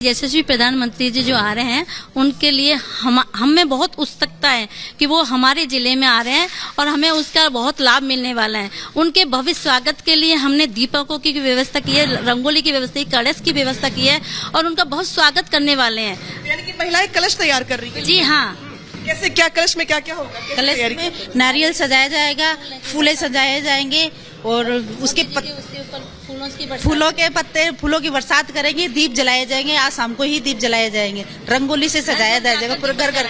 यशस्वी प्रधानमंत्री जी जो आ रहे हैं उनके लिए हम में बहुत उत्सुकता है कि वो हमारे जिले में आ रहे हैं और हमें उसका बहुत लाभ मिलने वाला है। उनके भव्य स्वागत के लिए हमने दीपकों की व्यवस्था की है, रंगोली की व्यवस्था की, कलश की व्यवस्था की है और उनका बहुत स्वागत करने वाले हैं। यानी कि महिलाएं कलश तैयार कर रही हैं। जी हाँ। कैसे, क्या कलश में क्या क्या होगा? कलश में नारियल सजाया जाएगा, फूले सजाए जाएंगे और उसके ऊपर फूलों के पत्ते, फूलों की बरसात करेंगे, दीप जलाए जाएंगे। आज शाम को ही दीप जलाए जाएंगे, रंगोली से सजाया जाएगा पूरे घर घर।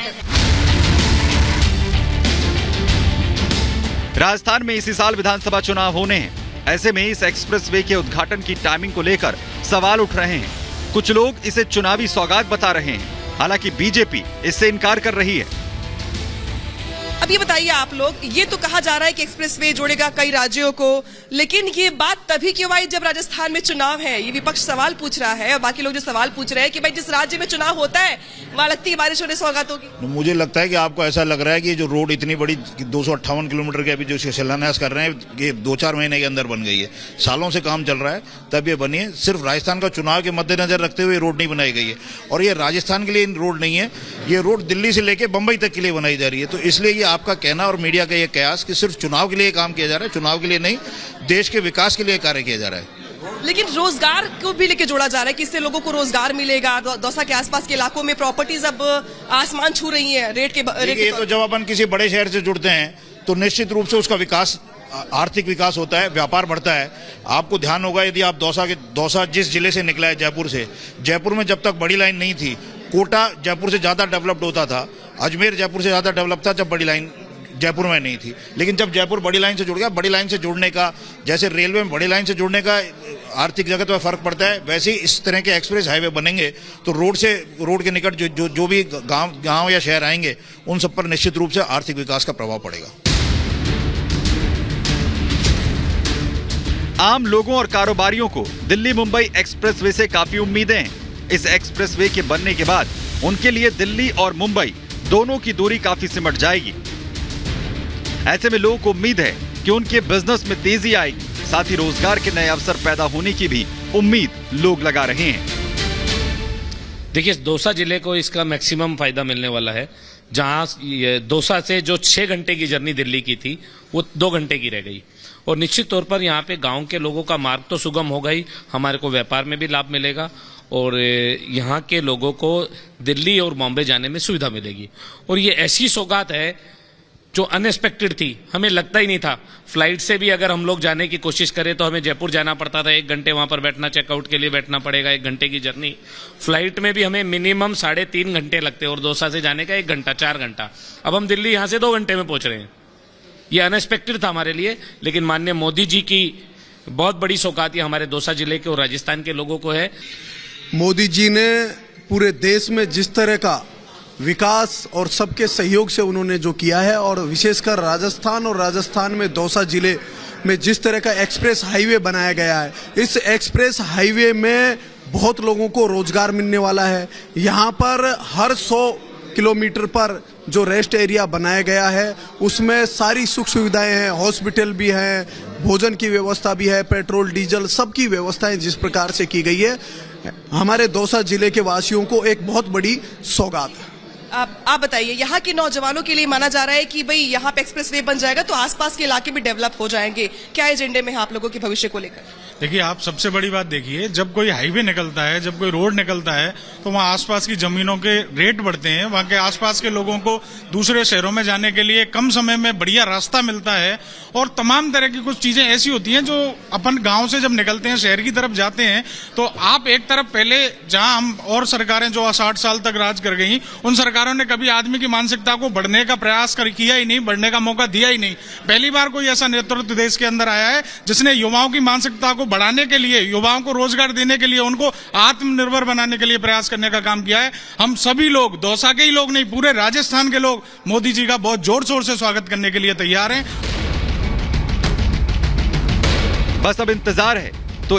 राजस्थान में इसी साल विधानसभा चुनाव होने हैं। ऐसे में इस एक्सप्रेसवे के उद्घाटन की टाइमिंग को लेकर सवाल उठ रहे हैं। कुछ लोग इसे चुनावी सौगात बता रहे हैं, हालांकि बीजेपी इससे इनकार कर रही है। अब ये बताइए आप लोग, ये तो कहा जा रहा है कि एक्सप्रेसवे जोड़ेगा कई राज्यों को, लेकिन ये बात तभी क्यों आई जब राजस्थान में चुनाव है? ये विपक्ष सवाल पूछ रहा है और बाकी लोग जो सवाल पूछ रहे हैं कि भाई जिस राज्य में चुनाव होता है वहाँ लगती है बारिश होने सौगात होगी। मुझे लगता है कि आपको ऐसा लग रहा है कि जो रोड इतनी बड़ी 258 किलोमीटर के अभी जो शिलान्यास कर रहे हैं, ये 2-4 महीने के अंदर बन गई है। सालों से काम चल रहा है तब ये बनी है। सिर्फ राजस्थान का चुनाव के मद्देनजर रखते हुए रोड नहीं बनाई गई है और ये राजस्थान के लिए रोड नहीं है, ये रोड दिल्ली से लेकर बंबई तक के लिए बनाई जा रही है। तो इसलिए ये आपका कहना और मीडिया का ये कयास कि सिर्फ चुनाव के लिए काम किया जा रहा है, चुनाव के लिए नहीं, देश के विकास के लिए कार्य किया जा रहा है। लेकिन रोजगार को भी लेके जोड़ा जा रहा है कि इससे लोगों को रोजगार मिलेगा। दौसा के आसपास के इलाकों में प्रॉपर्टीज अब आसमान छू रही हैं रेट के। ये तो जब अपन किसी बड़े शहर से जुड़ते हैं तो निश्चित रूप से उसका विकास, आर्थिक विकास होता है, व्यापार बढ़ता है। आपको ध्यान होगा, यदि आप दौसा जिस जिले से निकला है, जयपुर से, जयपुर में जब तक बड़ी लाइन नहीं थी, कोटा जयपुर से ज्यादा डेवलप्ड होता था, अजमेर जयपुर से ज्यादा डेवलप था जब बड़ी लाइन जयपुर में नहीं थी। लेकिन जब जयपुर बड़ी लाइन से जुड़ गया, बड़ी लाइन से जुड़ने का, जैसे रेलवे में बड़ी लाइन से जुड़ने का आर्थिक जगत में फर्क पड़ता है, वैसे ही इस तरह के एक्सप्रेस हाईवे बनेंगे तो रोड के निकट जो भी गांव या शहर आएंगे उन सब पर निश्चित रूप से आर्थिक विकास का प्रभाव पड़ेगा। आम लोगों और कारोबारियों को दिल्ली मुंबई एक्सप्रेसवे से काफी उम्मीदें हैं। इस एक्सप्रेसवे के बनने के बाद उनके लिए दिल्ली और मुंबई दोनों की दूरी काफी सिमट जाएगी। ऐसे में लोगों को उम्मीद है कि उनके बिजनेस में तेजी आएगी, साथ ही रोजगार के नए अवसर पैदा होने की भी उम्मीद लोग लगा रहे हैं। देखिए, दौसा जिले को इसका मैक्सिमम फायदा मिलने वाला है। जहां दौसा से जो 6 घंटे की जर्नी दिल्ली की थी वो 2 घंटे की रह गई और निश्चित तौर पर यहाँ पे गांव के लोगों का मार्ग तो सुगम हो गई, हमारे को व्यापार में भी लाभ मिलेगा और यहाँ के लोगों को दिल्ली और बॉम्बे जाने में सुविधा मिलेगी। और ये ऐसी सौगात है जो अनएक्सपेक्टेड थी, हमें लगता ही नहीं था। फ्लाइट से भी अगर हम लोग जाने की कोशिश करें तो हमें जयपुर जाना पड़ता था, 1 घंटे वहां पर बैठना, चेकआउट के लिए बैठना पड़ेगा, 1 घंटे की जर्नी। फ्लाइट में भी हमें मिनिमम 3.5 घंटे लगते और दौसा से जाने का 1 घंटा, 4 घंटा। अब हम दिल्ली यहां से 2 घंटे में पहुंच रहे हैं। ये अनएक्सपेक्टेड था हमारे लिए, लेकिन माननीय मोदी जी की बहुत बड़ी सौगात ये हमारे दौसा जिले के और राजस्थान के लोगों को है। मोदी जी ने पूरे देश में जिस तरह का विकास और सबके सहयोग से उन्होंने जो किया है और विशेषकर राजस्थान में दौसा जिले में जिस तरह का एक्सप्रेस हाईवे बनाया गया है, इस एक्सप्रेस हाईवे में बहुत लोगों को रोजगार मिलने वाला है। यहाँ पर हर 100 किलोमीटर पर जो रेस्ट एरिया बनाया गया है उसमें सारी सुख सुविधाएं हैं, हॉस्पिटल भी हैं, भोजन की व्यवस्था भी है, पेट्रोल डीजल सबकी व्यवस्थाएं जिस प्रकार से की गई है, हमारे दौसा जिले के वासियों को एक बहुत बड़ी सौगात है। आप बताइए, यहाँ के नौजवानों के लिए माना जा रहा है कि भाई यहाँ पे एक्सप्रेसवे बन जाएगा तो आसपास के इलाके भी डेवलप हो जाएंगे। क्या एजेंडे में है आप लोगों के भविष्य को लेकर? देखिए, आप सबसे बड़ी बात देखिए, जब कोई हाईवे निकलता है, जब कोई रोड निकलता है तो वहाँ आसपास की जमीनों के रेट बढ़ते हैं। वहाँ के आसपास के लोगों को दूसरे शहरों में जाने के लिए कम समय में बढ़िया रास्ता मिलता है और तमाम तरह की कुछ चीजें ऐसी होती हैं जो अपन गांव से जब निकलते हैं शहर की तरफ जाते हैं तो आप एक तरफ पहले जहां हम और सरकारें जो 60 साल तक राज कर गई, उन सरकारों ने कभी आदमी की मानसिकता को बढ़ने का प्रयास किया ही नहीं, बढ़ने का मौका दिया ही नहीं। पहली बार कोई ऐसा नेतृत्व देश के अंदर आया है जिसने युवाओं की मानसिकता को बढ़ाने के लिए, युवाओं को रोजगार देने के लिए, उनको आत्मनिर्भर बनाने के लिए प्रयास करने का काम किया है। हम सभी लोग, दौसा के ही लोग नहीं, पूरे राजस्थान के लोग मोदी जी का बहुत जोर शोर से स्वागत करने के लिए तैयार हैं। बस अब इंतजार है